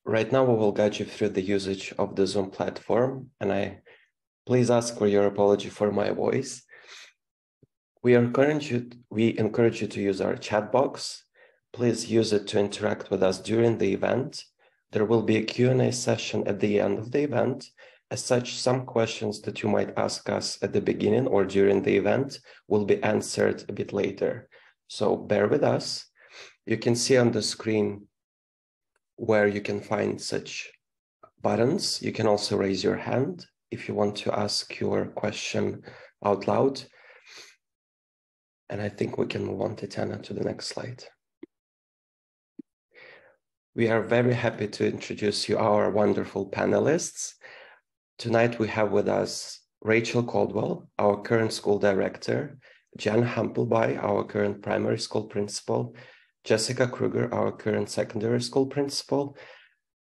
Right now, we will guide you through the usage of the Zoom platform, and please ask for your apology for my voice. We encourage you to use our chat box. Please use it to interact with us during the event. There will be a Q&A session at the end of the event. As such, some questions that you might ask us at the beginning or during the event will be answered a bit later. So bear with us. You can see on the screen where you can find such buttons. You can also raise your hand if you want to ask your question out loud. And I think we can move on, Tatiana, to the next slide. We are very happy to introduce you our wonderful panelists. Tonight we have with us Rachel Caldwell, our current school director, Jan Hampelby, our current primary school principal, Jessica Kruger, our current secondary school principal,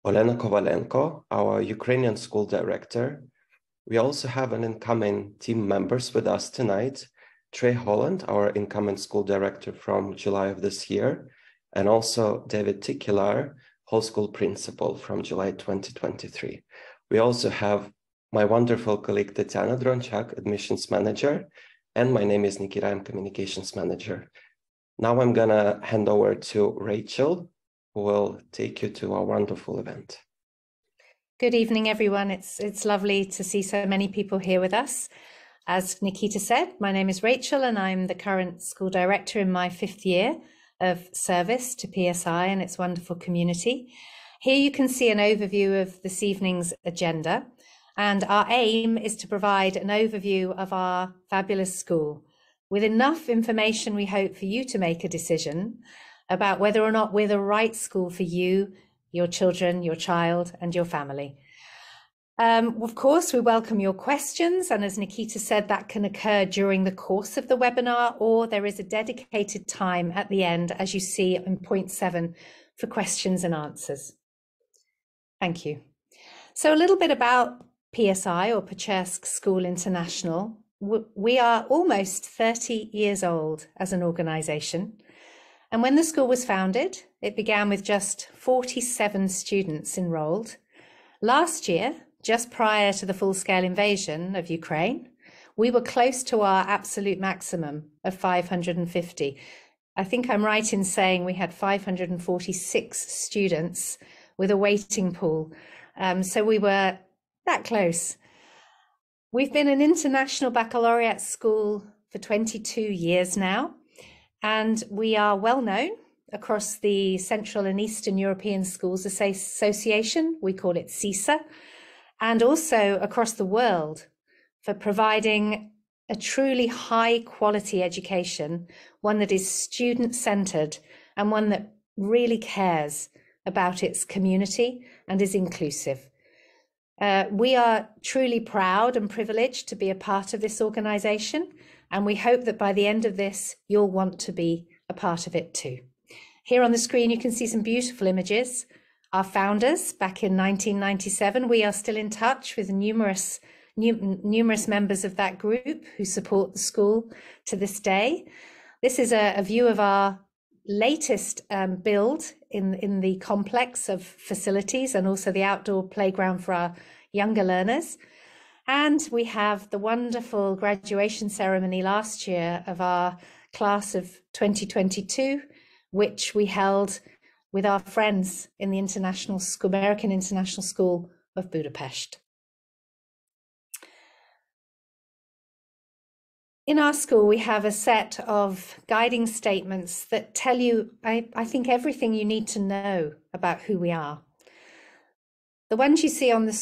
Olena Kovalenko, our Ukrainian school director. We also have an incoming team members with us tonight, Trey Holland, our incoming school director from July of this year, and also David Tikular, whole school principal from July 2023. We also have my wonderful colleague Tatiana Dronchak, admissions manager, and my name is Nikita, I'm communications manager. Now I'm gonna hand over to Rachel, who will take you to our wonderful event. Good evening, everyone. It's lovely to see so many people here with us. As Nikita said, my name is Rachel and I'm the current school director in my 5th year of service to PSI and its wonderful community. Here you can see an overview of this evening's agenda. And our aim is to provide an overview of our fabulous school with enough information, we hope, for you to make a decision about whether or not we're the right school for you, your children, your child, and your family. Of course, we welcome your questions. And as Nikita said, that can occur during the course of the webinar, or there is a dedicated time at the end, as you see in point 7, for questions and answers. Thank you. So a little bit about PSI, or Pechersk School International. We are almost 30 years old as an organisation. And when the school was founded, it began with just 47 students enrolled. Last year, just prior to the full-scale invasion of Ukraine, we were close to our absolute maximum of 550. I think I'm right in saying we had 546 students with a waiting pool. So we were that close. We've been an international baccalaureate school for 22 years now, and we are well known across the Central and Eastern European Schools Association, we call it CESA, and also across the world for providing a truly high quality education, one that is student-centered and one that really cares about its community and is inclusive. We are truly proud and privileged to be a part of this organisation, and we hope that by the end of this, you'll want to be a part of it too. Here on the screen, you can see some beautiful images. Our founders back in 1997, we are still in touch with numerous members of that group who support the school to this day. This is a view of our latest build in the complex of facilities and also the outdoor playground for our younger learners. And we have the wonderful graduation ceremony last year of our class of 2022, which we held with our friends in the American International School of Budapest. In our school, we have a set of guiding statements that tell you, I think, everything you need to know about who we are. The ones you see on the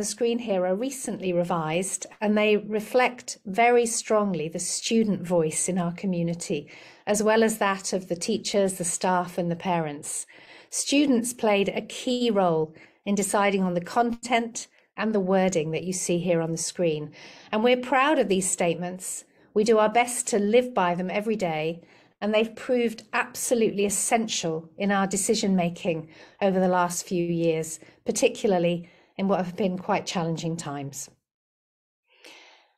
screen here are recently revised, and they reflect very strongly the student voice in our community, as well as that of the teachers, the staff, and the parents. Students played a key role in deciding on the content and the wording that you see here on the screen. And we're proud of these statements. We do our best to live by them every day, and they've proved absolutely essential in our decision-making over the last few years, particularly in what have been quite challenging times.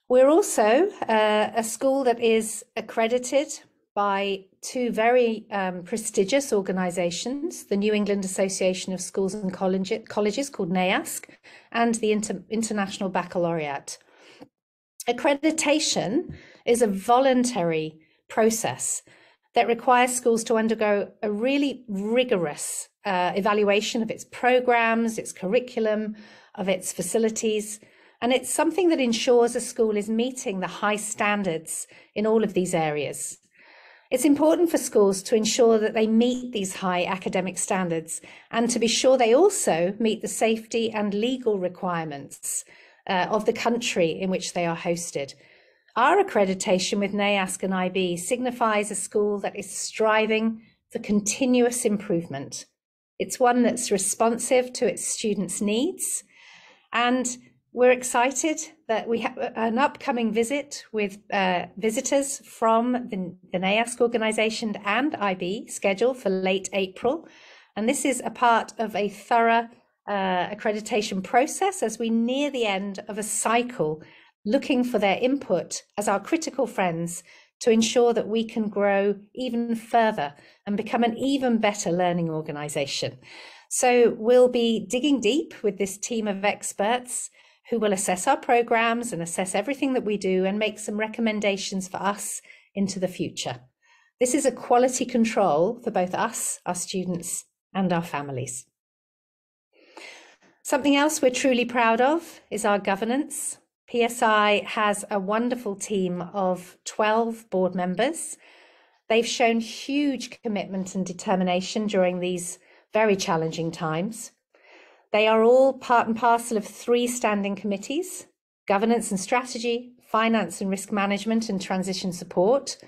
We're also a school that is accredited by two very prestigious organizations, the New England Association of Schools and Colleges called NAASC, and the International Baccalaureate. Accreditation is a voluntary process that requires schools to undergo a really rigorous evaluation of its programs, its curriculum, of its facilities. And it's something that ensures a school is meeting the high standards in all of these areas. It's important for schools to ensure that they meet these high academic standards and to be sure they also meet the safety and legal requirements of the country in which they are hosted. Our accreditation with NAASC and IB signifies a school that is striving for continuous improvement. It's one that's responsive to its students' needs. And we're excited that we have an upcoming visit with visitors from the NAASC organization and IB scheduled for late April. And this is a part of a thorough accreditation process as we near the end of a cycle, looking for their input as our critical friends to ensure that we can grow even further and become an even better learning organization. So we'll be digging deep with this team of experts who will assess our programs and assess everything that we do and make some recommendations for us into the future. This is a quality control for both us, our students, and our families. Something else we're truly proud of is our governance. PSI has a wonderful team of 12 board members. They've shown huge commitment and determination during these very challenging times. They are all part and parcel of 3 standing committees: governance and strategy, finance and risk management, and transition support.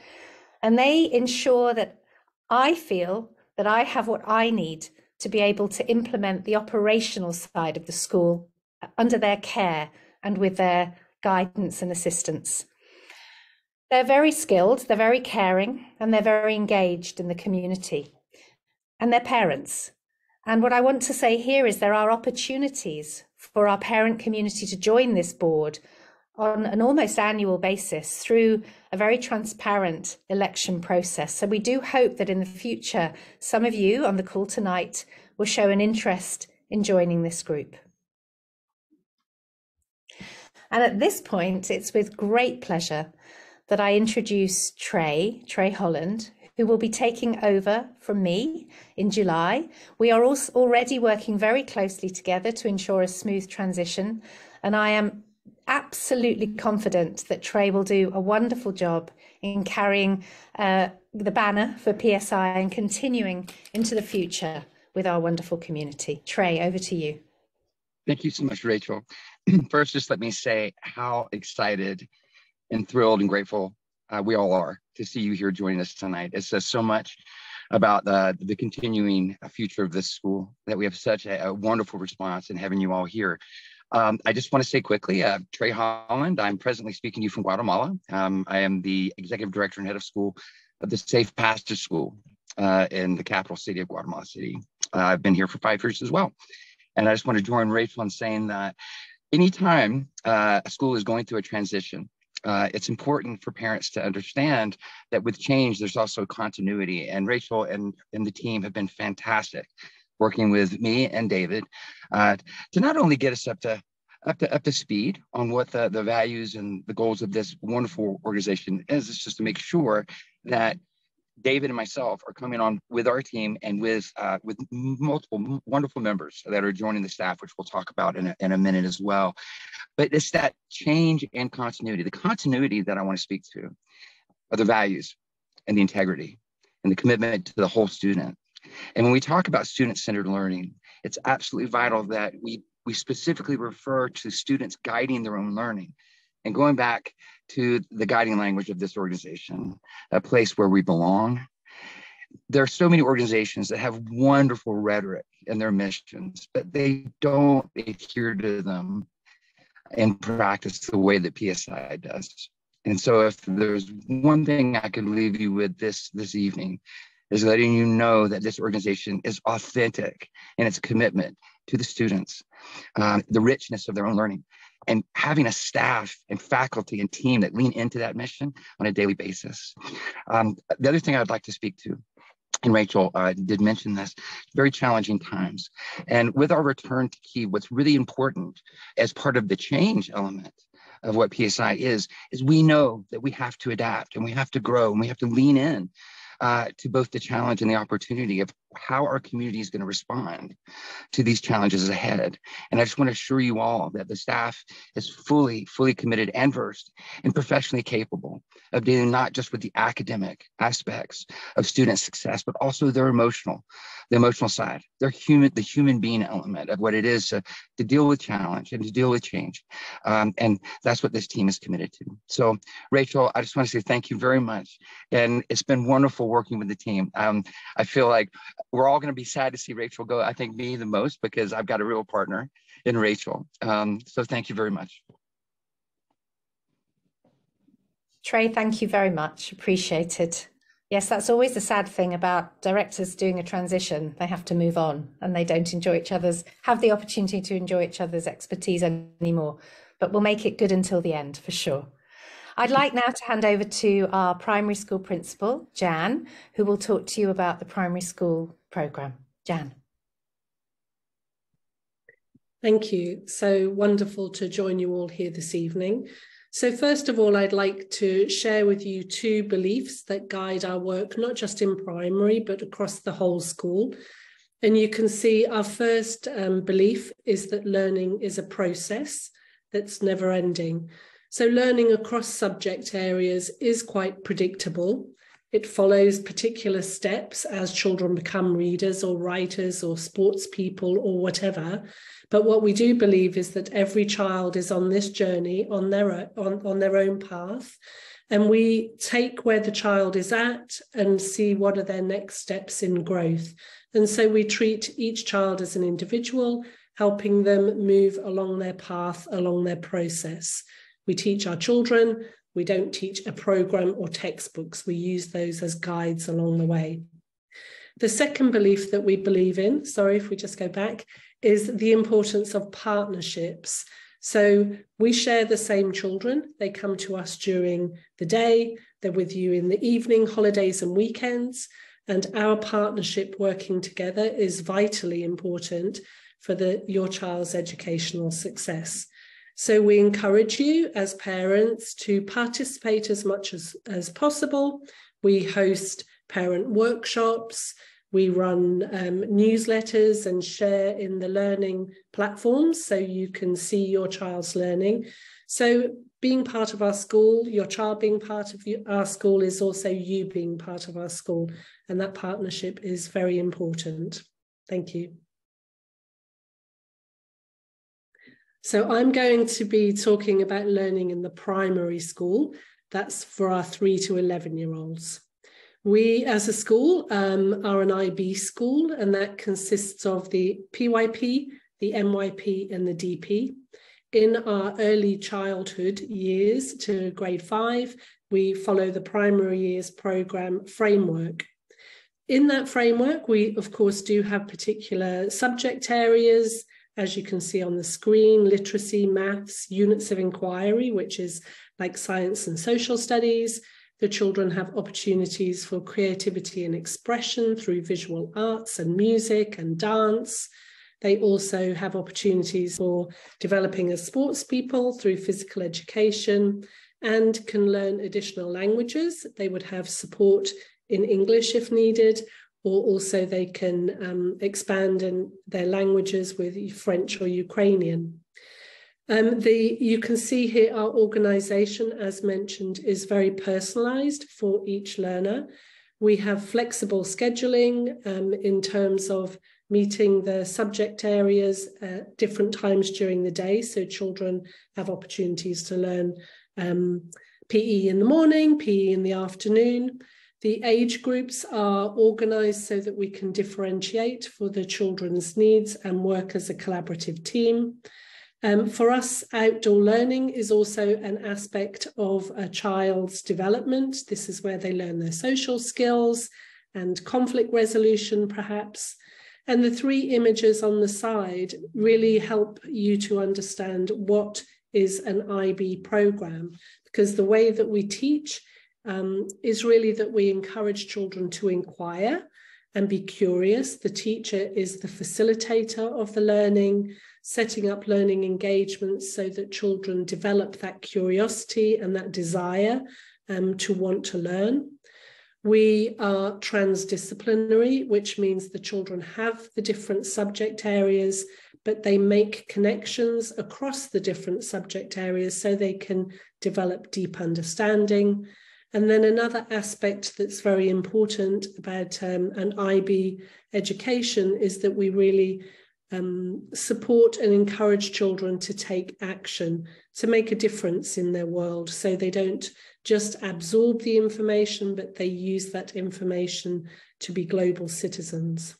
And they ensure that I feel that I have what I need to be able to implement the operational side of the school under their care and with their guidance and assistance. They're very skilled, they're very caring, and they're very engaged in the community. And they're parents. And what I want to say here is there are opportunities for our parent community to join this board on an almost annual basis through a very transparent election process. So we do hope that in the future, some of you on the call tonight will show an interest in joining this group. And at this point, it's with great pleasure that I introduce Trey Holland, who will be taking over from me in July. We are also already working very closely together to ensure a smooth transition, and I am absolutely confident that Trey will do a wonderful job in carrying the banner for PSI and continuing into the future with our wonderful community. Trey, over to you. Thank you so much, Rachel. First, just let me say how excited and thrilled and grateful we all are to see you here joining us tonight. It says so much about the continuing future of this school that we have such a wonderful response in having you all here. I just want to say quickly, Trey Holland, I'm presently speaking to you from Guatemala. I am the executive director and head of school of the Safe Passage School in the capital city of Guatemala City. I've been here for 5 years as well. And I just want to join Rachel in saying that anytime a school is going through a transition, it's important for parents to understand that with change, there's also continuity. And Rachel and the team have been fantastic working with me and David to not only get us up to speed on what the values and the goals of this wonderful organization is, it's just to make sure that David and myself are coming on with our team and with multiple wonderful members that are joining the staff, which we'll talk about in a minute as well. But it's that change and continuity. The continuity that I want to speak to are the values and the integrity and the commitment to the whole student. And when we talk about student-centered learning, it's absolutely vital that we specifically refer to students guiding their own learning. And going back to the guiding language of this organization, a place where we belong. There are so many organizations that have wonderful rhetoric in their missions, but they don't adhere to them in practice the way that PSI does. And so if there's one thing I could leave you with this evening, is letting you know that this organization is authentic in its commitment to the students, the richness of their own learning, and having a staff and faculty and team that lean into that mission on a daily basis. The other thing I'd like to speak to, and Rachel did mention this, very challenging times. And with our return to Kyiv, what's really important as part of the change element of what PSI is we know that we have to adapt and we have to grow and we have to lean in to both the challenge and the opportunity of how our community is going to respond to these challenges ahead. And I just want to assure you all that the staff is fully committed and versed and professionally capable of dealing not just with the academic aspects of student success, but also the emotional side, the human being element of what it is to deal with challenge and to deal with change. And that's what this team is committed to. So Rachel, I just want to say thank you very much. And it's been wonderful working with the team. I feel like we're all going to be sad to see Rachel go. I think me the most, because I've got a real partner in Rachel. So thank you very much. Trey, thank you very much. Appreciated. Yes, that's always the sad thing about directors doing a transition. They have to move on and they don't have the opportunity to enjoy each other's expertise anymore, but we'll make it good until the end for sure. I'd like now to hand over to our primary school principal, Jan, who will talk to you about the primary school programme. Jan. Thank you. So wonderful to join you all here this evening. So first of all, I'd like to share with you two beliefs that guide our work, not just in primary, but across the whole school. And you can see our first belief is that learning is a process that's never ending. So learning across subject areas is quite predictable. It follows particular steps as children become readers or writers or sports people or whatever. But what we do believe is that every child is on this journey on their own path. And we take where the child is at and see what are their next steps in growth. And so we treat each child as an individual, helping them move along their path, along their process. We teach our children. We don't teach a program or textbooks. We use those as guides along the way. The second belief that we believe in, sorry if we just go back, is the importance of partnerships. So we share the same children. They come to us during the day. They're with you in the evening, holidays and weekends. And our partnership working together is vitally important for your child's educational success. So we encourage you as parents to participate as much as possible. We host parent workshops. We run newsletters and share in the learning platforms so you can see your child's learning. So being part of our school, your child being part of our school is also you being part of our school. And that partnership is very important. Thank you. So I'm going to be talking about learning in the primary school. That's for our 3 to 11-year-olds. We, as a school, are an IB school, and that consists of the PYP, the MYP, and the DP. In our early childhood years to grade 5, we follow the primary years programme framework. In that framework, we, of course, do have particular subject areas, as you can see on the screen: literacy, maths, units of inquiry, which is like science and social studies. The children have opportunities for creativity and expression through visual arts and music and dance. They also have opportunities for developing as sports people through physical education and can learn additional languages. They would have support in English if needed, or also they can expand in their languages with French or Ukrainian. You can see here our organisation, as mentioned, is very personalised for each learner. We have flexible scheduling in terms of meeting the subject areas at different times during the day, so children have opportunities to learn PE in the morning, PE in the afternoon. The age groups are organised so that we can differentiate for the children's needs and work as a collaborative team. For us, outdoor learning is also an aspect of a child's development. This is where they learn their social skills and conflict resolution, perhaps. And the 3 images on the side really help you to understand what is an IB program, because the way that we teach is really that we encourage children to inquire and be curious. The teacher is the facilitator of the learning, setting up learning engagements so that children develop that curiosity and that desire to want to learn. We are transdisciplinary, which means the children have the different subject areas, but they make connections across the different subject areas so they can develop deep understanding. And then another aspect that's very important about an IB education is that we really support and encourage children to take action, to make a difference in their world, so they don't just absorb the information, but they use that information to be global citizens.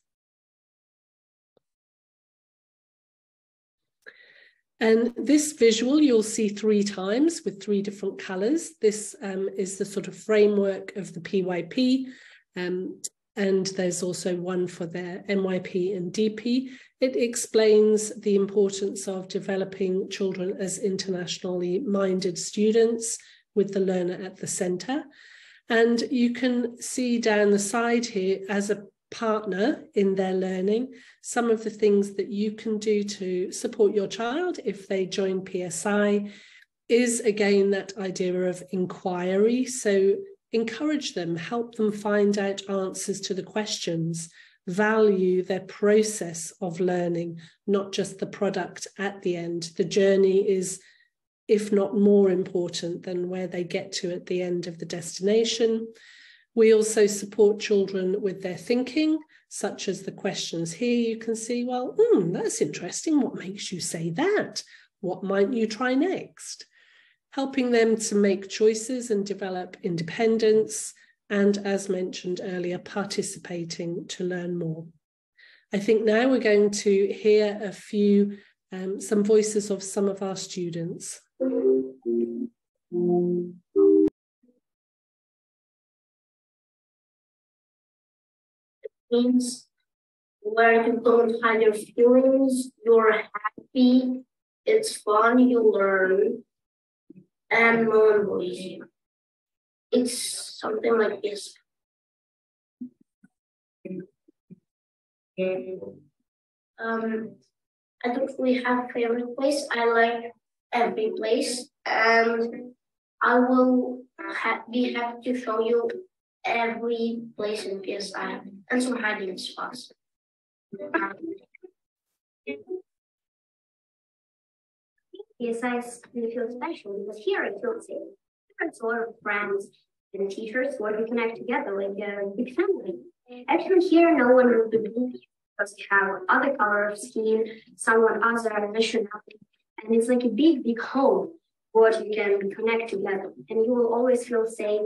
And this visual you'll see 3 times with 3 different colors. This is the sort of framework of the PYP, and there's also one for their MYP and DP. It explains the importance of developing children as internationally minded students with the learner at the center. And you can see down the side here, as a partner in their learning, some of the things that you can do to support your child if they join PSI is, again, that idea of inquiry. So encourage them, help them find out answers to the questions, value their process of learning, not just the product at the end. The journey is, if not more important than where they get to at the end of the destination. We also support children with their thinking, such as the questions here. You can see, well, that's interesting. What makes you say that? What might you try next? Helping them to make choices and develop independence, and, as mentioned earlier, participating to learn more. I think now we're going to hear a few, some voices of some of our students. Means where you don't hide your feelings, you're happy, it's fun, you learn, and lonely. It's something like this. I don't really have a favorite place. I like every place, and I will be happy to show you every place in PSI and some hiding spots. PSI feels special because here it feels safe. Different sort of friends and teachers where we connect together like a big family. Actually, here no one will be bullied because we have other color of skin, someone other nationality, and it's like a big home where you can connect together, and you will always feel safe.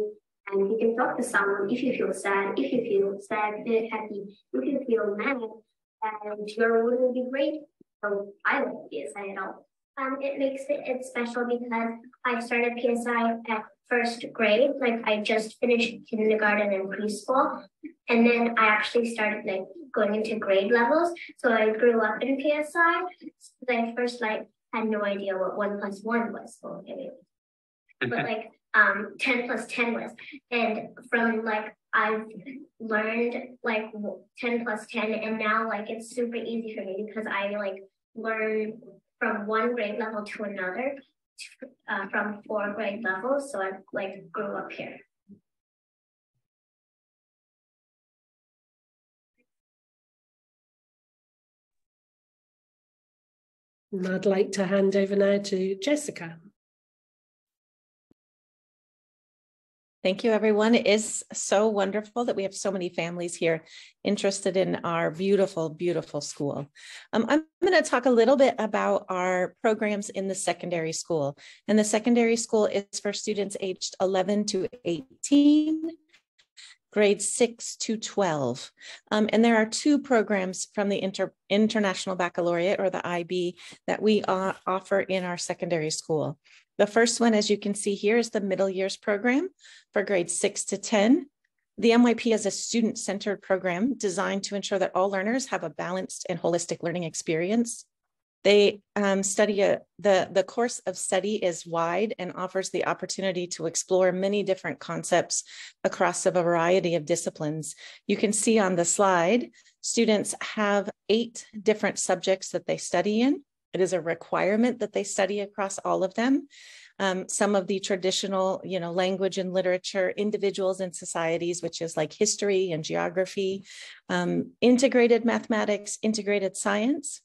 And you can talk to someone if you feel sad, if you feel sad, happy, if you feel mad, and your mood will be great. So I like PSI at all. It makes it special because I started PSI at first grade, like I just finished kindergarten and preschool, and then I actually started like going into grade levels. So I grew up in PSI. So I first had no idea what 1 + 1 was. Okay. But 10 + 10 was, and from I've learned 10 + 10, and now it's super easy for me because I learn from one grade level to another, from 4 grade levels. So I grew up here. And I'd like to hand over now to Jessica. Thank you, everyone. It is so wonderful that we have so many families here interested in our beautiful, beautiful school. I'm going to talk a little bit about our programs in the secondary school. And the secondary school is for students aged 11 to 18, grades 6 to 12. And there are 2 programs from the International Baccalaureate, or the IB, that we offer in our secondary school. The first one, as you can see here, is the middle years program for grades 6 to 10. The MYP is a student-centered program designed to ensure that all learners have a balanced and holistic learning experience. They the course of study is wide and offers the opportunity to explore many different concepts across a variety of disciplines. You can see on the slide, students have 8 different subjects that they study in. It is a requirement that they study across all of them. Some of the traditional, language and literature, individuals and societies, which is like history and geography, integrated mathematics, integrated science.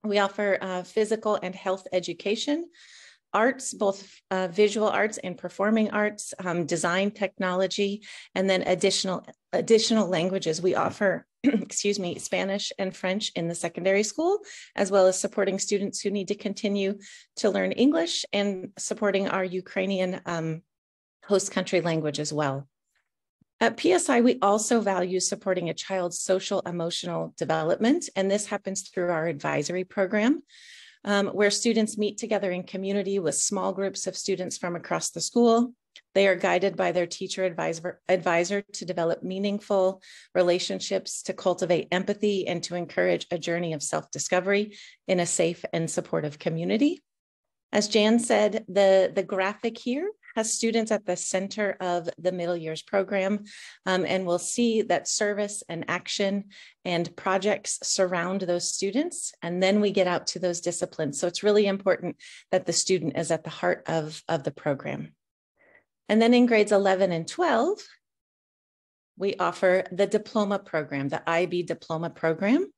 We offer physical and health education, arts, both visual arts and performing arts, design, technology, and then additional languages. We offer, Spanish and French in the secondary school, as well as supporting students who need to continue to learn English and supporting our Ukrainian host country language as well. At PSI, we also value supporting a child's social emotional development, and this happens through our advisory program, where students meet together in community with small groups of students from across the school. They are guided by their teacher advisor to develop meaningful relationships, to cultivate empathy, and to encourage a journey of self-discovery in a safe and supportive community. As Jan said, the graphic here has students at the center of the middle years program, and we'll see that service and action and projects surround those students, and then we get out to those disciplines. So it's really important that the student is at the heart of the program. And then in grades 11 and 12, we offer the diploma program, the IB diploma program.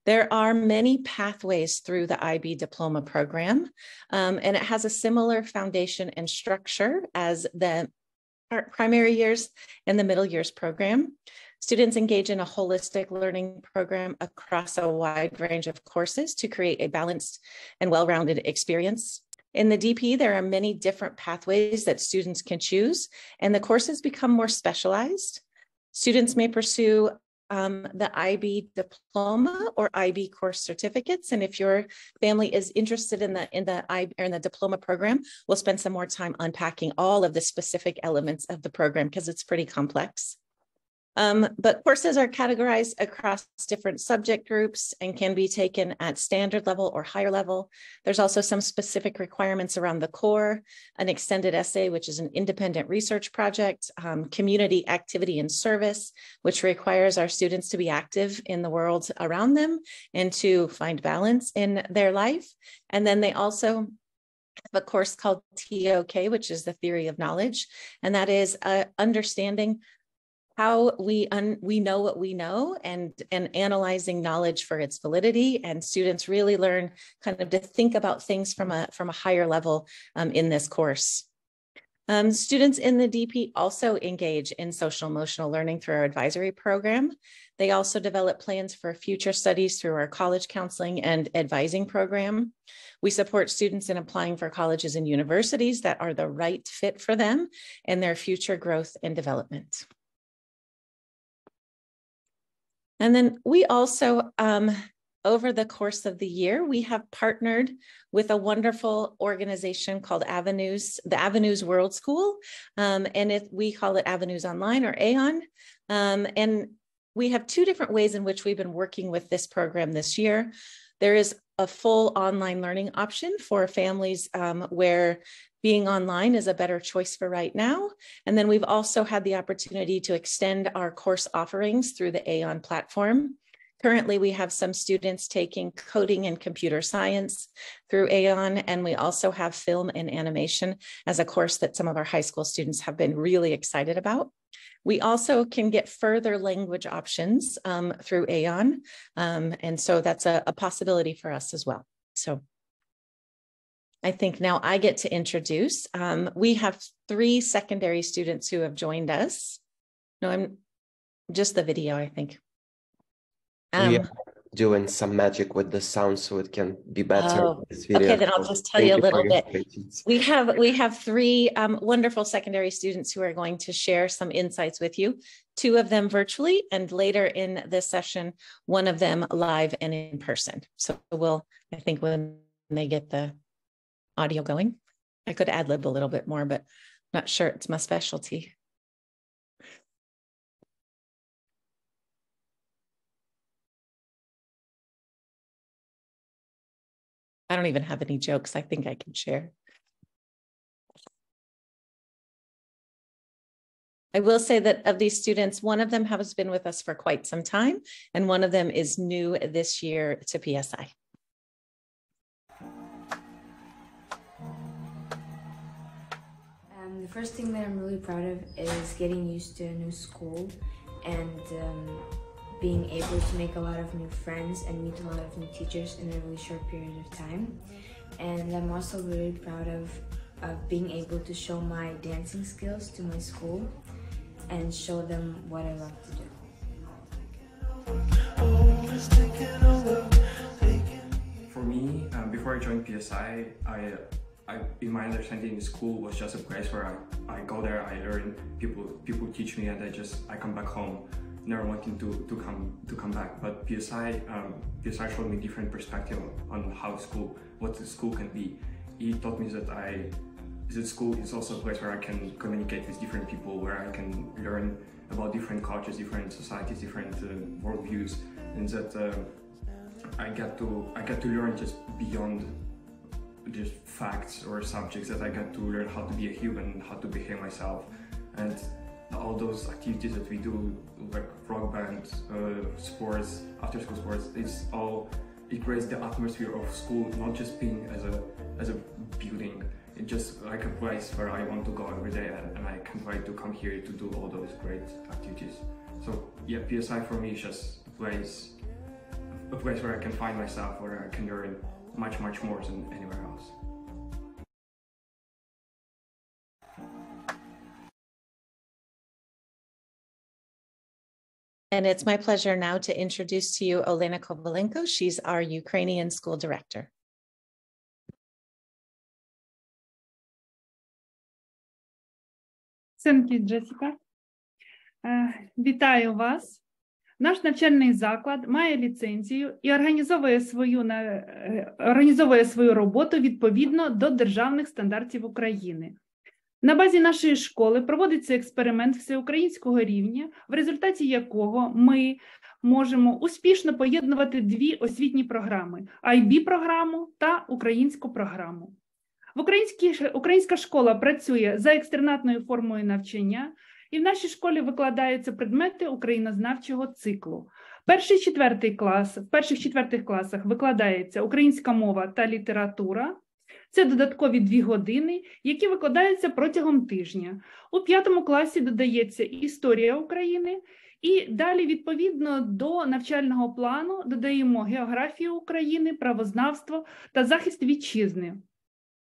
There are many pathways through the IB diploma program, and it has a similar foundation and structure as the primary years and the middle years program. Students engage in a holistic learning program across a wide range of courses to create a balanced and well-rounded experience. In the DP, there are many different pathways that students can choose, and the courses become more specialized. Students may pursue the IB diploma or IB course certificates. And if your family is interested in the diploma program, we'll spend some more time unpacking all of the specific elements of the program because it's pretty complex. But courses are categorized across different subject groups and can be taken at standard level or higher level. There's also some specific requirements around the core, an extended essay, which is an independent research project, community activity and service, which requires our students to be active in the world around them and to find balance in their life. And then they also have a course called TOK, which is the theory of knowledge, and that is understanding how we know what we know and analyzing knowledge for its validity. And students really learn kind of to think about things from a higher level in this course. Students in the DP also engage in social emotional learning through our advisory program. They also develop plans for future studies through our college counseling and advising program. We support students in applying for colleges and universities that are the right fit for them and their future growth and development. And then we also, over the course of the year, we have partnered with a wonderful organization called Avenues, the Avenues World School, and we call it Avenues Online or AON. And we have 2 different ways in which we've been working with this program this year. There is a full online learning option for families where being online is a better choice for right now. And then we've also had the opportunity to extend our course offerings through the AON platform. Currently, we have some students taking coding and computer science through AON, and we also have film and animation as a course that some of our high school students have been really excited about. We also can get further language options through AON, and so that's a possibility for us as well. So I think now I get to introduce. We have 3 secondary students who have joined us. No, I'm just the video, I think. We are doing some magic with the sound so it can be better. This video. Okay, then I'll just tell you a little bit. We have 3 wonderful secondary students who are going to share some insights with you. 2 of them virtually, and later in this session, 1 of them live and in person. So I think when they get the audio going, I could ad-lib a little bit more, but I'm not sure it's my specialty. I don't even have any jokes I think I can share. I will say that of these students, one of them has been with us for quite some time, and one of them is new this year to PSI. The first thing that I'm really proud of is getting used to a new school and being able to make a lot of new friends and meet a lot of new teachers in a really short period of time. And I'm also really proud of being able to show my dancing skills to my school and show them what I love to do. For me, before I joined PSI, in my understanding, school was just a place where I go there, I learn, people teach me, and I come back home, never wanting to come back. But PSI showed me different perspective on what the school can be. He taught me that school is also a place where I can communicate with different people, where I can learn about different cultures, different societies, different worldviews, and that I get to learn just beyond just facts or subjects, that I get to learn how to be a human, how to behave myself. And all those activities that we do, like rock band, sports, after school sports, it creates the atmosphere of school, not just being as a building. It's just like a place where I want to go every day, and I can't wait to come here to do all those great activities. So yeah, PSI for me is just a place where I can find myself, where I can learn much more than anywhere else. And it's my pleasure now to introduce to you Olena Kovalenko. She's our Ukrainian school director. Thank you, Jessica. Вітаю вас. Наш навчальний заклад має ліцензію і організовує свою роботу відповідно до державних стандартів України. На базі нашої школи проводиться експеримент всеукраїнського рівня, в результаті якого ми можемо успішно поєднувати дві освітні програми – IB-програму та українську програму. Українська школа працює за екстернатною формою навчання, і в нашій школі викладаються предмети українознавчого циклу. В перших-четвертих класах викладається українська мова та література. Це додаткові 2 години, які викладаються протягом тижня. У 5 класі додається історія України, і далі, відповідно до навчального плану, додаємо географію України, правознавство та захист вітчизни.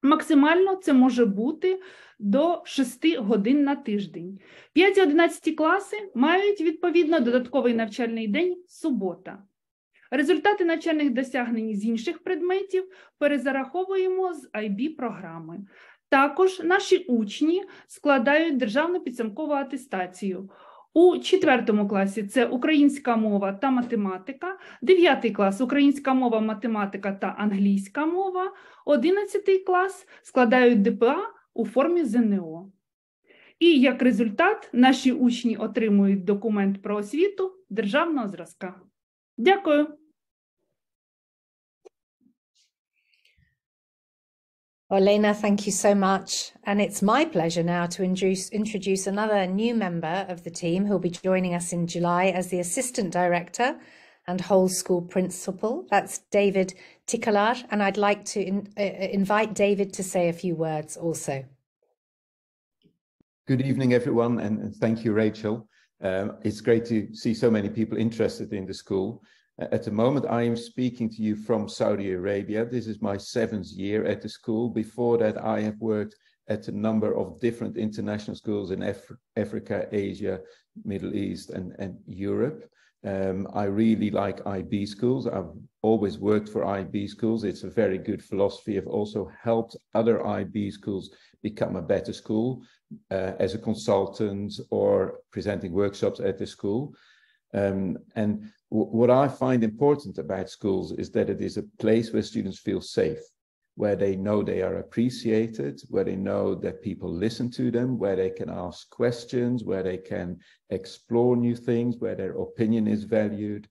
Максимально це може бути до 6 годин на тиждень. 5-11 класи мають, відповідно, додатковий навчальний день – субота. Результати навчальних досягнень з інших предметів перезараховуємо з IB-програми. Також наші учні складають державну підсумкову атестацію. У 4 класі це українська мова та математика, 9 клас – українська мова, математика та англійська мова, 11 клас складають ДПА у формі ЗНО. І як результат наші учні отримують документ про освіту державного зразка. Дякую. Olena, thank you so much. And it's my pleasure now to introduce another new member of the team who'll be joining us in July as the Assistant Director and Whole School Principal. That's David Tikalar, and I'd like to invite David to say a few words also. Good evening, everyone, and thank you, Rachel. It's great to see so many people interested in the school. At the moment, I am speaking to you from Saudi Arabia. This is my 7th year at the school. Before that, I have worked at a number of different international schools in Africa, Asia, Middle East, and Europe. I really like IB schools. I've always worked for IB schools. It's a very good philosophy. I've also helped other IB schools become a better school as a consultant or presenting workshops at the school. And what I find important about schools is that it is a place where students feel safe, where they know they are appreciated, where they know that people listen to them, where they can ask questions, where they can explore new things, where their opinion is valued.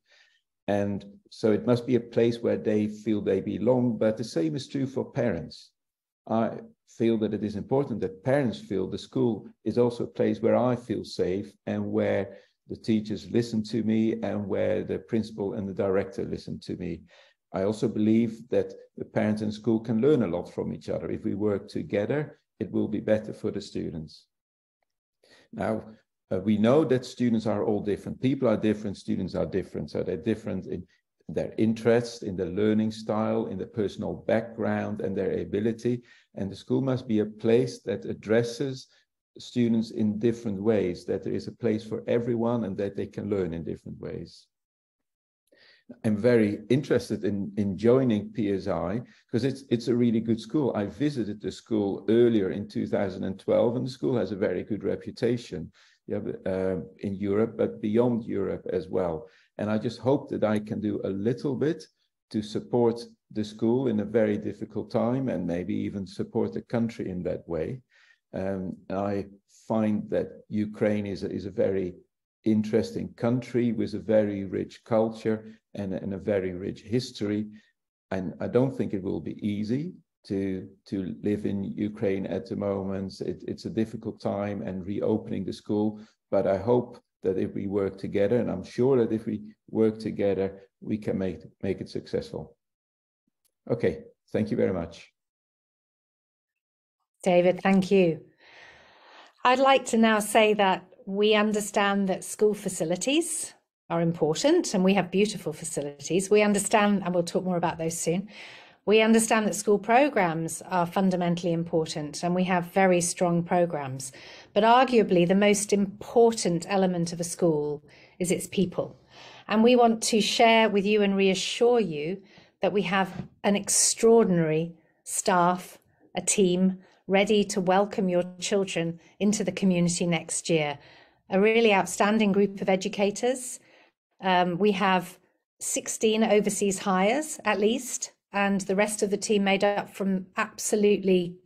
And so it must be a place where they feel they belong, but the same is true for parents. I feel that it is important that parents feel the school is also a place where I feel safe and where the teachers listen to me and where the principal and the director listen to me. I also believe that the parents and school can learn a lot from each other. If we work together, it will be better for the students. Now, we know that students are all different. People are different, students are different. So they're different in their interests, in their learning style, in their personal background and their ability. And the school must be a place that addresses students in different ways, that there is a place for everyone and that they can learn in different ways. I'm very interested in joining PSI because it's a really good school. I visited the school earlier in 2012, and the school has a very good reputation in Europe, but beyond Europe as well. And I just hope that I can do a little bit to support the school in a very difficult time and maybe even support the country in that way. I find that Ukraine is a very interesting country with a very rich culture and a very rich history. And I don't think it will be easy to live in Ukraine at the moment. It's a difficult time and reopening the school, but I hope that if we work together, and I'm sure that if we work together, we can make it successful. Okay, thank you very much. David, thank you. I'd like to now say that we understand that school facilities are important, and we have beautiful facilities. We understand, and we'll talk more about those soon. We understand that school programs are fundamentally important, and we have very strong programs. But arguably, the most important element of a school is its people. And we want to share with you and reassure you that we have an extraordinary staff, a team ready to welcome your children into the community next year. A really outstanding group of educators. We have 16 overseas hires at least, and the rest of the team made up from absolutely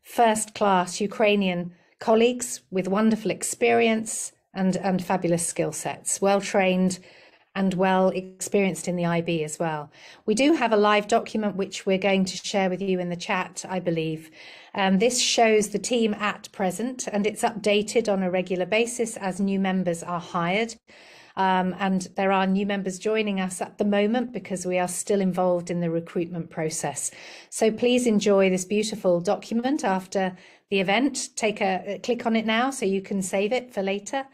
first-class Ukrainian colleagues with wonderful experience and fabulous skill sets, well-trained and well experienced in the IB as well. We do have a live document which we're going to share with you in the chat, I believe. This shows the team at present, and it's updated on a regular basis as new members are hired. And there are new members joining us at the moment because we are still involved in the recruitment process. So please enjoy this beautiful document after the event. Click on it now so you can save it for later,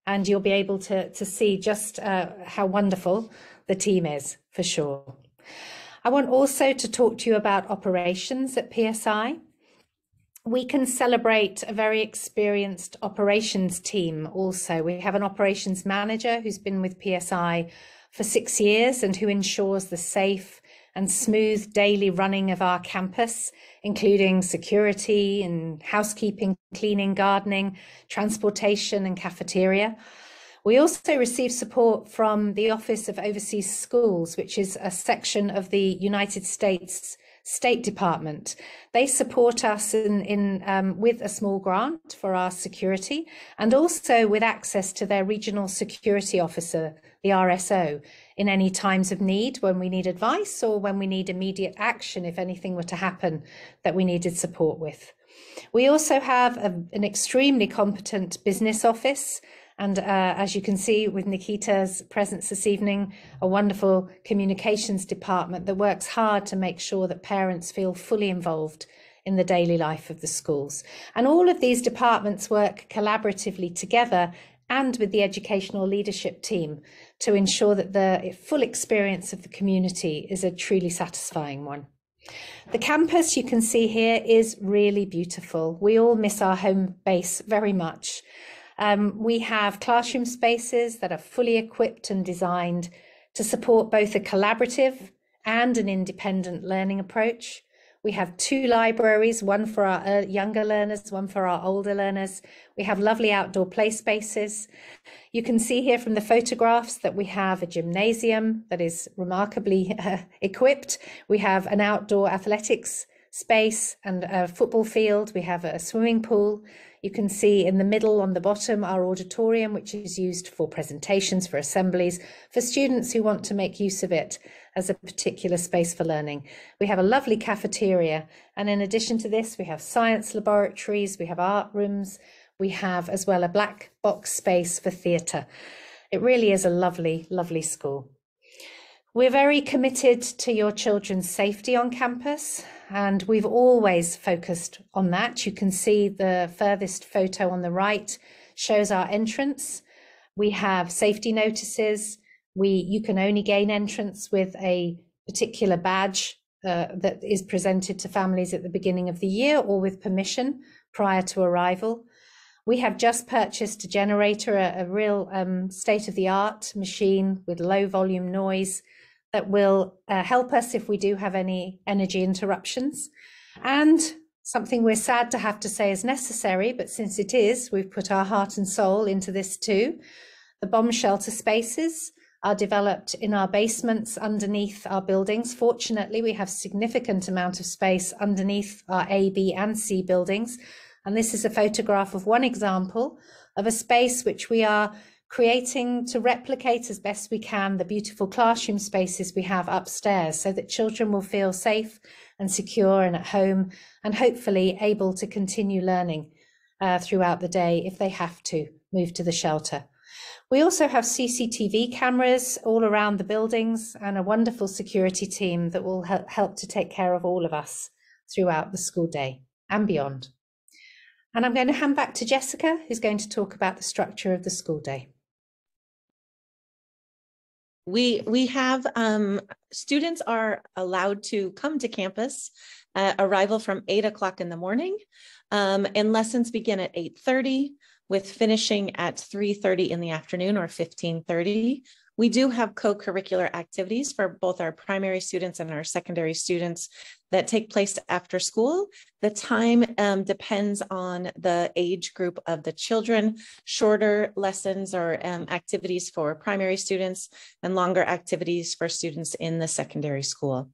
and you'll be able to see just how wonderful the team is, for sure. I want also to talk to you about operations at PSI. We can celebrate a very experienced operations team also. We have an operations manager who's been with PSI for 6 years and who ensures the safe and smooth daily running of our campus, including security and housekeeping, cleaning, gardening, transportation and cafeteria. We also receive support from the Office of Overseas Schools, which is a section of the United States State Department. They support us with a small grant for our security and also with access to their regional security officer, the RSO, in any times of need when we need advice or when we need immediate action if anything were to happen that we needed support with. We also have an extremely competent business office. And as you can see with Nikita's presence this evening, a wonderful communications department that works hard to make sure that parents feel fully involved in the daily life of the schools. And all of these departments work collaboratively together and with the educational leadership team to ensure that the full experience of the community is a truly satisfying one. The campus you can see here is really beautiful. We all miss our home base very much. We have classroom spaces that are fully equipped and designed to support both a collaborative and an independent learning approach. We have 2 libraries, one for our younger learners, one for our older learners. We have lovely outdoor play spaces. You can see here from the photographs that we have a gymnasium that is remarkably equipped. We have an outdoor athletics space and a football field. We have a swimming pool. You can see in the middle on the bottom our auditorium, which is used for presentations, for assemblies, for students who want to make use of it as a particular space for learning. We have a lovely cafeteria. And in addition to this, we have science laboratories, we have art rooms, we have as well a black box space for theatre. It really is a lovely, lovely school. We're very committed to your children's safety on campus, and we've always focused on that. You can see the furthest photo on the right shows our entrance. We have safety notices. You can only gain entrance with a particular badge that is presented to families at the beginning of the year or with permission prior to arrival. We have just purchased a generator, a real state-of-the-art machine with low volume noise that will help us if we do have any energy interruptions. And something we're sad to have to say is necessary, but since it is, we've put our heart and soul into this too. The bomb shelter spaces are developed in our basements underneath our buildings. Fortunately, we have significant amount of space underneath our A, B and C buildings. And this is a photograph of one example of a space which we are creating to replicate as best we can the beautiful classroom spaces we have upstairs, so that children will feel safe and secure and at home, and hopefully able to continue learning throughout the day if they have to move to the shelter. We also have CCTV cameras all around the buildings and a wonderful security team that will help to take care of all of us throughout the school day and beyond. And I'm going to hand back to Jessica, who's going to talk about the structure of the school day. We have students are allowed to come to campus, arrival from 8 o'clock in the morning, and lessons begin at 8:30 with finishing at 3:30 in the afternoon or 15:30. We do have co-curricular activities for both our primary students and our secondary students that take place after school. The time depends on the age group of the children. Shorter lessons or activities for primary students and longer activities for students in the secondary school.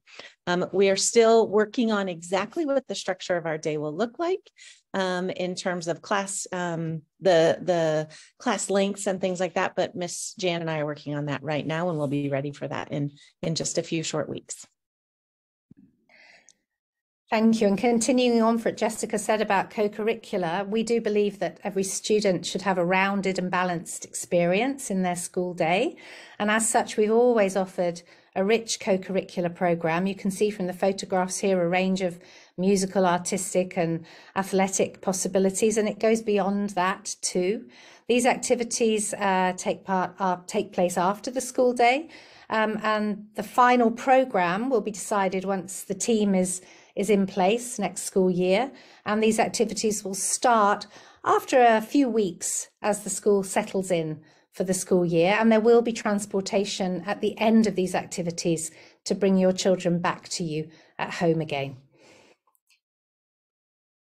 We are still working on exactly what the structure of our day will look like in terms of class, the class lengths and things like that. But Miss Jan and I are working on that right now, and we'll be ready for that in just a few short weeks. Thank you. And continuing on for what Jessica said about co-curricular, we do believe that every student should have a rounded and balanced experience in their school day. And as such, we've always offered a rich co-curricular program. You can see from the photographs here a range of musical, artistic and athletic possibilities, and it goes beyond that too. These activities take place after the school day, and the final program will be decided once the team is in place next school year, and these activities will start after a few weeks as the school settles in for the school year, and there will be transportation at the end of these activities to bring your children back to you at home again.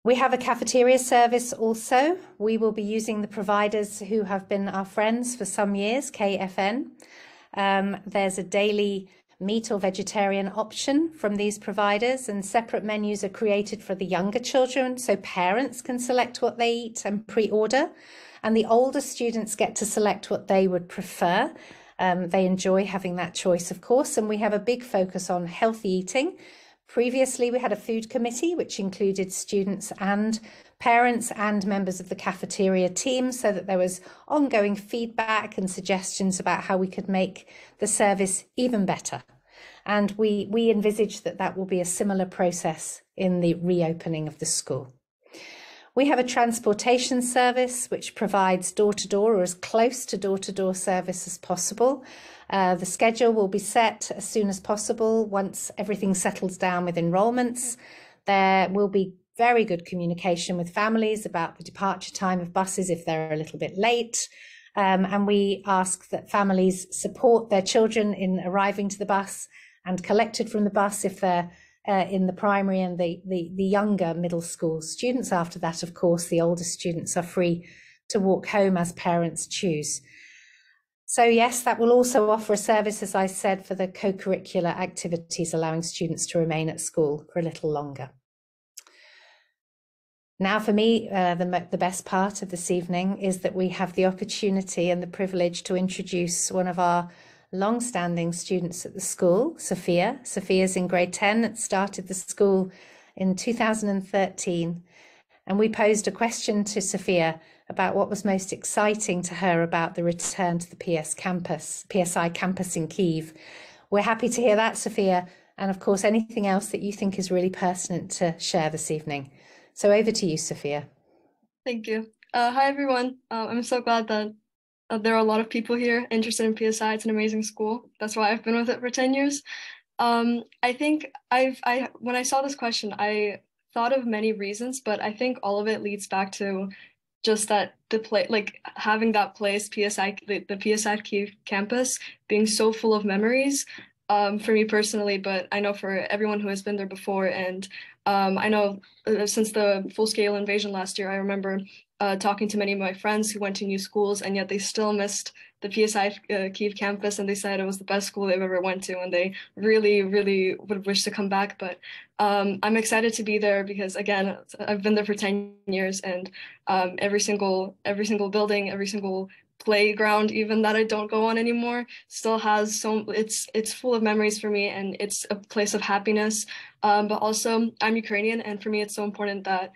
We have a cafeteria service also. We will be using the providers who have been our friends for some years, KFN. There's a daily meat or vegetarian option from these providers, and separate menus are created for the younger children so parents can select what they eat and pre-order, and the older students get to select what they would prefer. They enjoy having that choice, of course, and we have a big focus on healthy eating. Previously, we had a food committee which included students and parents and members of the cafeteria team, so that there was ongoing feedback and suggestions about how we could make the service even better. And we envisage that that will be a similar process in the reopening of the school. We have a transportation service which provides door-to-door or as close to door-to-door service as possible. The schedule will be set as soon as possible once everything settles down with enrolments. There will be very good communication with families about the departure time of buses if they're a little bit late. And we ask that families support their children in arriving to the bus and collected from the bus if they're in the primary and the younger middle school students. After that, of course, the older students are free to walk home as parents choose. So yes, that will also offer a service, as I said, for the co-curricular activities, allowing students to remain at school for a little longer. Now, for me, the best part of this evening is that we have the opportunity and the privilege to introduce one of our long-standing students at the school, Sophia. Sophia's in grade 10 and started the school in 2013. And we posed a question to Sophia about what was most exciting to her about the return to the PSI campus in Kyiv. We're happy to hear that, Sophia, and of course, anything else that you think is really pertinent to share this evening. So over to you, Sophia. Thank you. Hi, everyone. I'm so glad that there are a lot of people here interested in PSI. It's an amazing school. That's why I've been with it for 10 years. I think when I saw this question, I thought of many reasons, but I think all of it leads back to just that having that place, the PSI Kyiv campus being so full of memories for me personally, but I know for everyone who has been there before. And I know since the full-scale invasion last year, I remember talking to many of my friends who went to new schools, and yet they still missed the PSI Kyiv campus, and they said it was the best school they've ever went to, and they really, really would wish to come back. But I'm excited to be there because, again, I've been there for 10 years, and every single building, every single playground, even that I don't go on anymore, still has it's full of memories for me, and it's a place of happiness. But also, I'm Ukrainian, and for me, it's so important that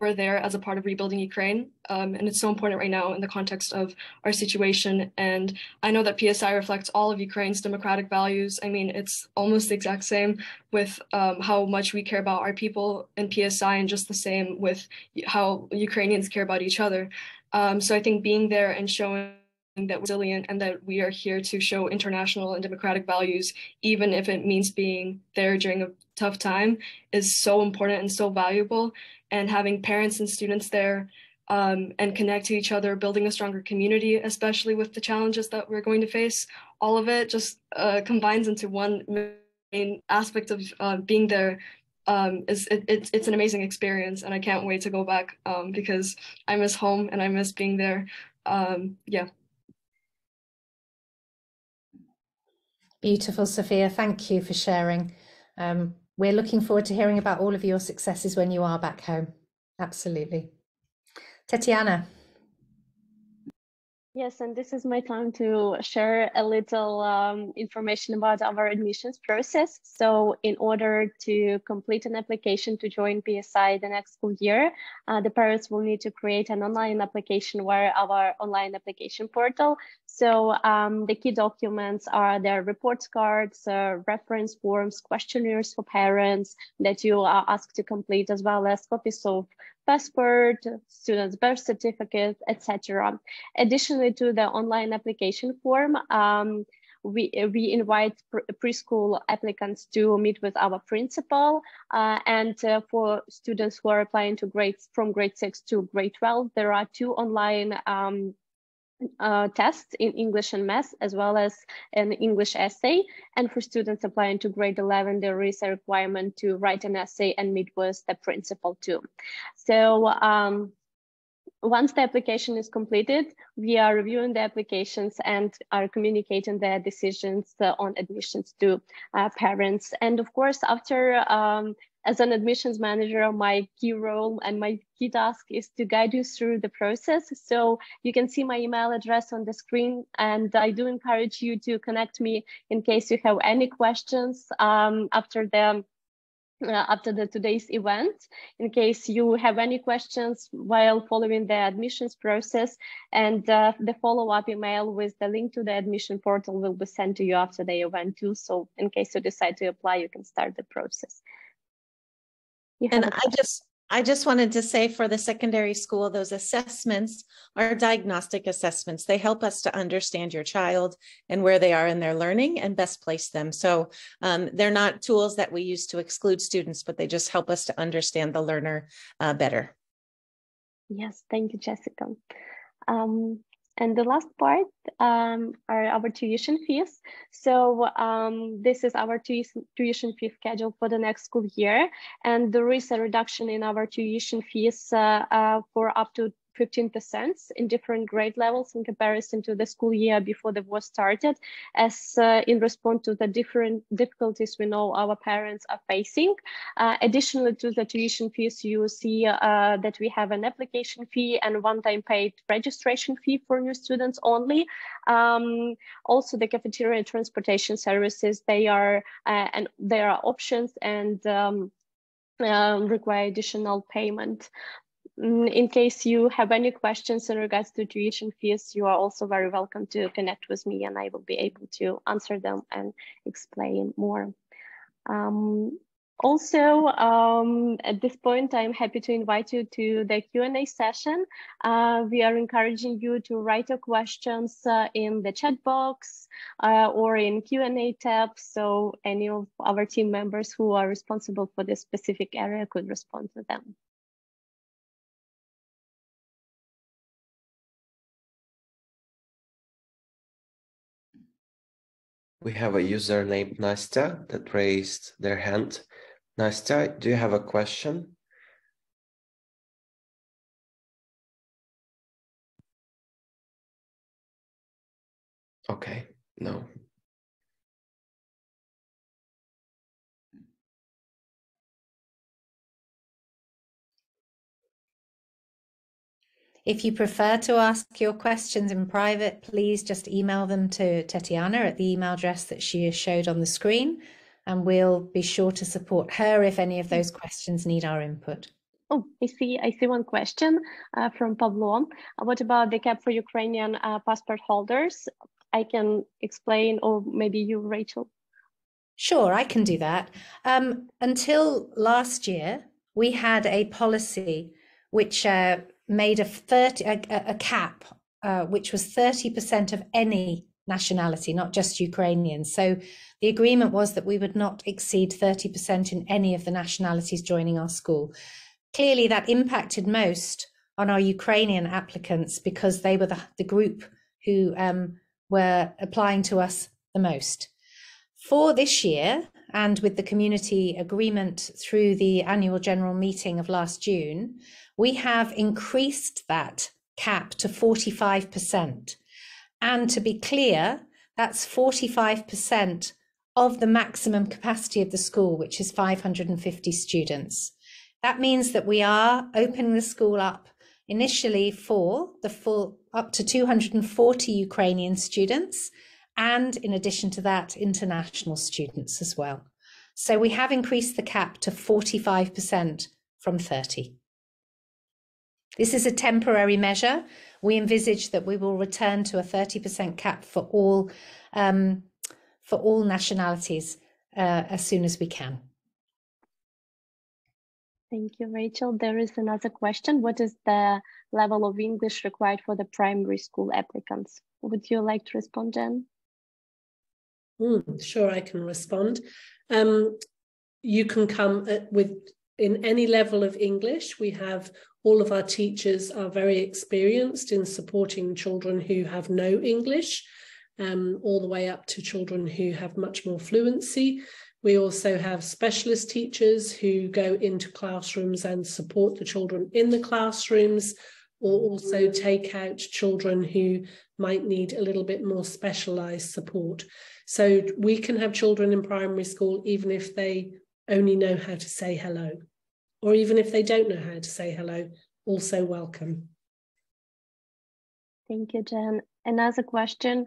we're there as a part of rebuilding Ukraine. And it's so important right now in the context of our situation. And I know that PSI reflects all of Ukraine's democratic values. I mean, it's almost the exact same with how much we care about our people in PSI, and just the same with how Ukrainians care about each other. So I think being there and showing that we're resilient and that we are here to show international and democratic values, even if it means being there during a tough time, is so important and so valuable. And having parents and students there and connect to each other, building a stronger community, especially with the challenges that we're going to face, all of it just combines into one main aspect of being there. It's an amazing experience, and I can't wait to go back because I miss home and I miss being there. Yeah. Beautiful, Sophia. Thank you for sharing. We're looking forward to hearing about all of your successes when you are back home. Absolutely. Tatiana. Yes, and this is my time to share a little information about our admissions process. So in order to complete an application to join PSI the next school year, the parents will need to create an online application via our online application portal. So the key documents are their report cards, reference forms, questionnaires for parents that you are asked to complete, as well as copies of passport, student's birth certificate, etc. Additionally to the online application form, we invite preschool applicants to meet with our principal, and for students who are applying to grades from grade 6 to grade 12, there are 2 online tests in English and Math, as well as an English essay. And for students applying to grade 11, there is a requirement to write an essay and meet with the principal too. So once the application is completed, we are reviewing the applications and are communicating the decisions on admissions to parents. And of course, after as an admissions manager, my key role and my key task is to guide you through the process. So you can see my email address on the screen, and I do encourage you to connect me in case you have any questions after today's event. In case you have any questions while following the admissions process, and the follow-up email with the link to the admission portal will be sent to you after the event too. So in case you decide to apply, you can start the process. And I just wanted to say, for the secondary school, those assessments are diagnostic assessments. They help us to understand your child and where they are in their learning and best place them. So they're not tools that we use to exclude students, but they just help us to understand the learner better. Yes, thank you, Jessica. And the last part are our tuition fees. So this is our tuition fee schedule for the next school year. And there is a reduction in our tuition fees for up to 15% in different grade levels in comparison to the school year before the war started, as in response to the different difficulties we know our parents are facing. Additionally to the tuition fees, you see that we have an application fee and one-time paid registration fee for new students only. Also, the cafeteria and transportation services, they are and there are options and require additional payment. In case you have any questions in regards to tuition fees, you are also very welcome to connect with me and I will be able to answer them and explain more. Also, at this point, I'm happy to invite you to the Q&A session. We are encouraging you to write your questions in the chat box or in Q&A tab, so any of our team members who are responsible for this specific area could respond to them. We have a user named Nastya that raised their hand. Nastya, do you have a question? Okay, no. If you prefer to ask your questions in private, please just email them to Tetiana at the email address that she showed on the screen, and we'll be sure to support her if any of those questions need our input. Oh, I see one question from Pablo. What about the cap for Ukrainian passport holders? I can explain, or maybe you, Rachel. Sure, I can do that. Until last year, we had a policy which made a cap, which was 30% of any nationality, not just Ukrainian. So the agreement was that we would not exceed 30% in any of the nationalities joining our school. Clearly, that impacted most on our Ukrainian applicants because they were the group who were applying to us the most. For this year, and with the community agreement through the annual general meeting of last June, we have increased that cap to 45%. And to be clear, that's 45% of the maximum capacity of the school, which is 550 students. That means that we are opening the school up initially for the full up to 240 Ukrainian students, and in addition to that, international students as well. So we have increased the cap to 45% from 30%. This is a temporary measure. We envisage that we will return to a 30% cap for all nationalities as soon as we can. Thank you, Rachel. There is another question. What is the level of English required for the primary school applicants? Would you like to respond, Jen? Sure, I can respond. You can come in any level of English. We have all of our teachers are very experienced in supporting children who have no English, all the way up to children who have much more fluency. We also have specialist teachers who go into classrooms and support the children in the classrooms, or also take out children who might need a little bit more specialized support. So we can have children in primary school even if they only know how to say hello, or even if they don't know how to say hello, also welcome. Thank you, Jen. Another question.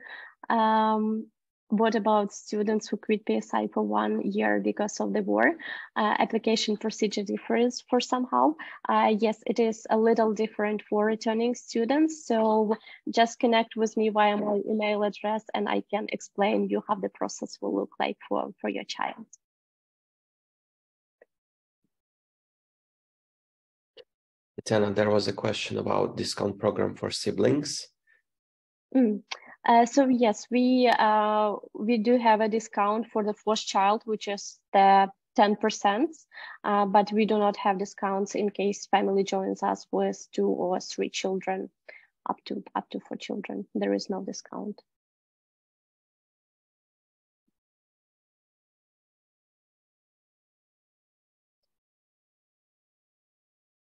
What about students who quit PSI for 1 year because of the war? Application procedure differs for somehow. Yes, it is a little different for returning students. So just connect with me via my email address and I can explain you how the process will look like for your child. Tatiana, there was a question about discount program for siblings. So yes, we do have a discount for the first child, which is the 10%, but we do not have discounts in case family joins us with 2 or 3 children, up to 4 children. There is no discount.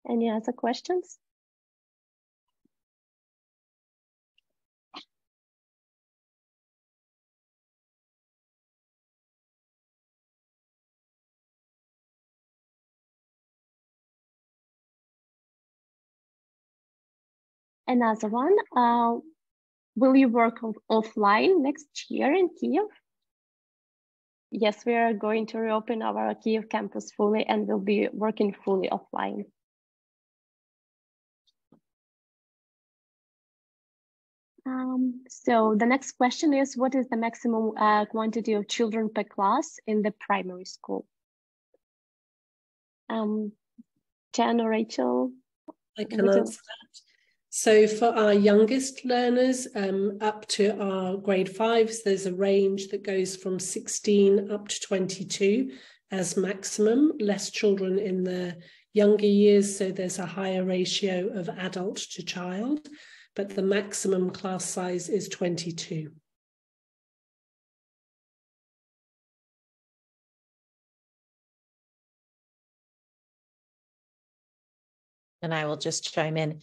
Any other questions? Another one, will you work offline next year in Kyiv? Yes, we are going to reopen our Kyiv campus fully and will be working fully offline. So the next question is, what is the maximum quantity of children per class in the primary school? Jen or Rachel? I can answer that. So for our youngest learners, up to our grade 5s, there's a range that goes from 16 up to 22 as maximum, less children in the younger years, so there's a higher ratio of adult to child, but the maximum class size is 22. And I will just chime in.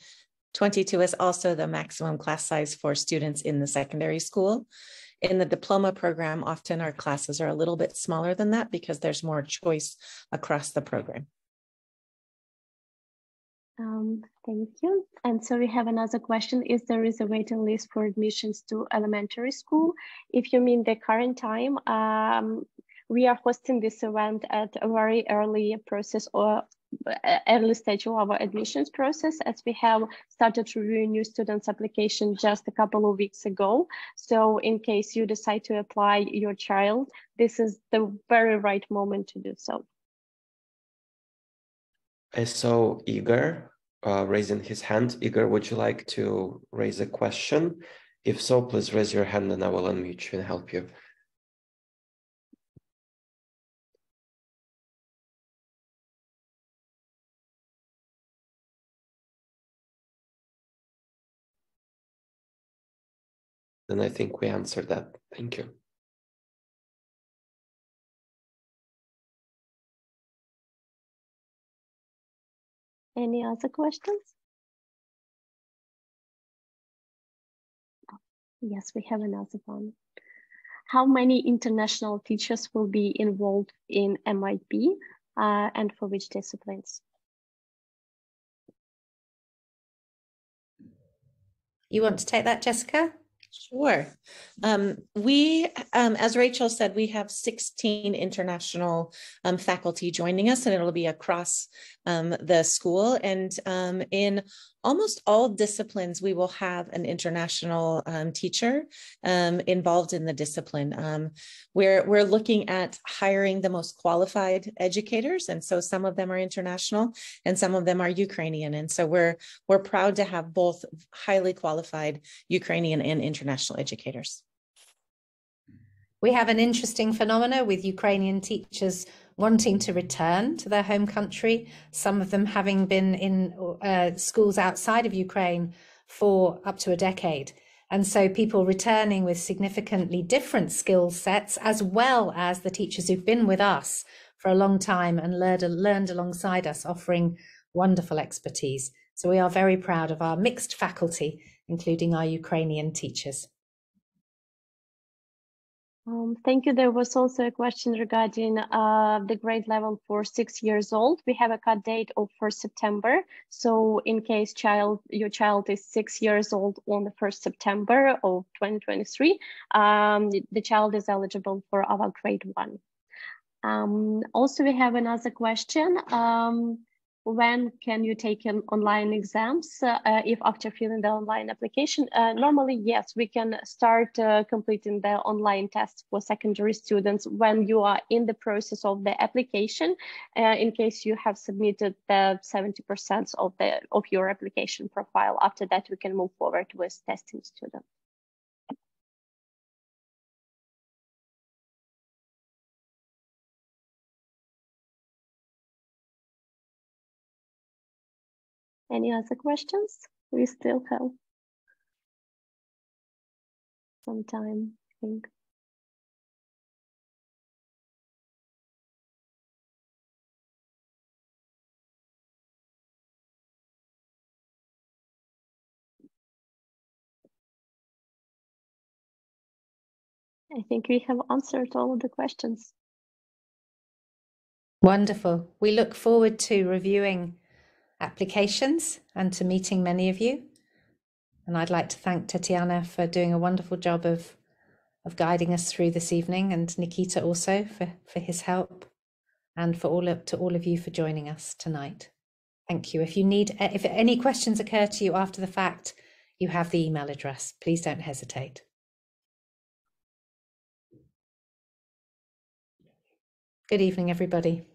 22 is also the maximum class size for students in the secondary school. In the diploma program, often our classes are a little bit smaller than that because there's more choice across the program. Thank you. And so we have another question. Is there a waiting list for admissions to elementary school? If you mean the current time, we are hosting this event at a very early process or early stage of our admissions process, as we have started reviewing new students' application just a couple of weeks ago. So in case you decide to apply your child, this is the very right moment to do so. I saw Igor raising his hand. Igor, would you like to raise a question? If so, please raise your hand and I will unmute you and help you. Then I think we answered that. Thank you. Any other questions? Yes, we have another one. How many international teachers will be involved in MIP and for which disciplines? You want to take that, Jessica? Sure. We, as Rachel said, we have 16 international faculty joining us, and it'll be across the school. And in almost all disciplines, we will have an international teacher involved in the discipline. We're looking at hiring the most qualified educators, and so some of them are international and some of them are Ukrainian. And so we're proud to have both highly qualified Ukrainian and international educators. We have an interesting phenomena with Ukrainian teachers wanting to return to their home country, some of them having been in schools outside of Ukraine for up to a decade. And so people returning with significantly different skill sets, as well as the teachers who've been with us for a long time and learned alongside us, offering wonderful expertise. So we are very proud of our mixed faculty, including our Ukrainian teachers. Thank you. There was also a question regarding the grade level for 6 years old. We have a cut date of 1st September. So in case your child is 6 years old on the 1st September of 2023, the child is eligible for our grade 1. Also, we have another question. When can you take online exams if after filling the online application? Normally, yes, we can start completing the online tests for secondary students when you are in the process of the application, in case you have submitted the 70% of your application profile. After that, we can move forward with testing students. Any other questions? We still have some time, I think. I think we have answered all of the questions. Wonderful. We look forward to reviewing applications and to meeting many of you. And I'd like to thank Tatiana for doing a wonderful job of guiding us through this evening, and Nikita also for his help, and to all of you for joining us tonight. Thank you. If any questions occur to you after the fact, you have the email address. Please don't hesitate. Good evening, everybody.